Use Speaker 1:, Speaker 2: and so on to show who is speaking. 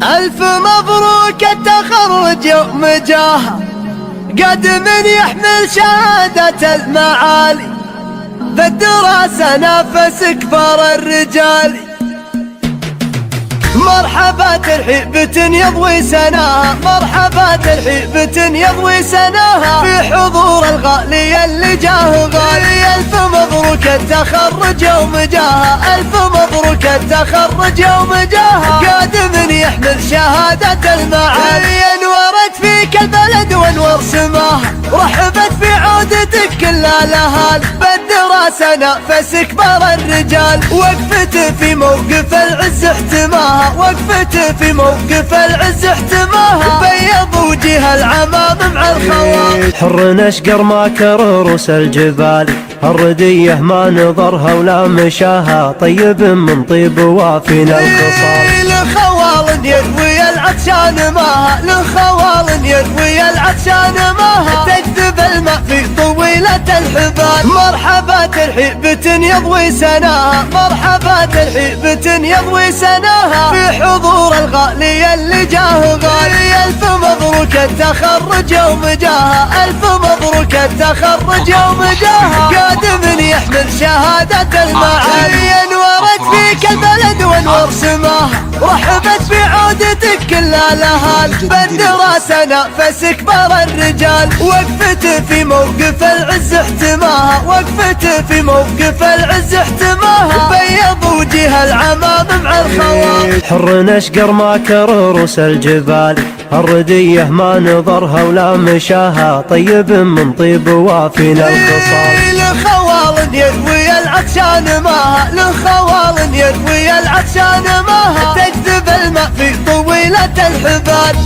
Speaker 1: ألف مبروك التخرج يوم جاها، قد من يحمل شهادة المعالي، بالدراسة نافس كبار الرجال. مرحبا ترحيبة يضوي سناها، مرحبا ترحيبة يضوي سناها، في حضور الغالي اللي جاه غالي. ألف مبروك التخرج يوم جاها، ألف مبروك التخرج يوم جاها، قادم يحمل شهادة المعالي. انورت فيك البلد وانور سماها، رحبت بعودتك كل الاهالي، بالدراسة نافس كبار الرجال. وقفت في موقف العز احتماها، وقفت في موقف العز احتماها، بيض وجه العمام مع الخوال.
Speaker 2: حر نشقر ما كرروس الجبال، الردية ما نظرها ولا مشاها، طيب من طيب وافينا الخصال.
Speaker 1: لخوال يروي العطشان ماها، لخوال يروي العطشان ماها، تجذب الماء في طويلة الحبال. مرحبا ترحيبة يضوي سناها، مرحبا ترحيبة يضوي سناها، في حضور الغالي اللي جاه غالي. ألف مبروك التخرج يوم جاها، ألف مبروك التخرج يوم جاها، قادم يحمل شهادة المعالي. انورت فيك البلد وانور سماها، رحبت بعودتك كل الاهالي، بالدراسة نافس كبار الرجال. وقفت في موقف العز احتماها، وقفت في موقف العز احتماها، بيض وجه العمام مع الخوال.
Speaker 2: حر نشقر ما كرروس الجبال، الردية ما نظرها ولا مشاها، طيب من طيب وافينا الخصال.
Speaker 1: لخوال يروي العطشان ماها، لخوال يروي العطشان ماها، تجذب الماء في طويلة الحبال.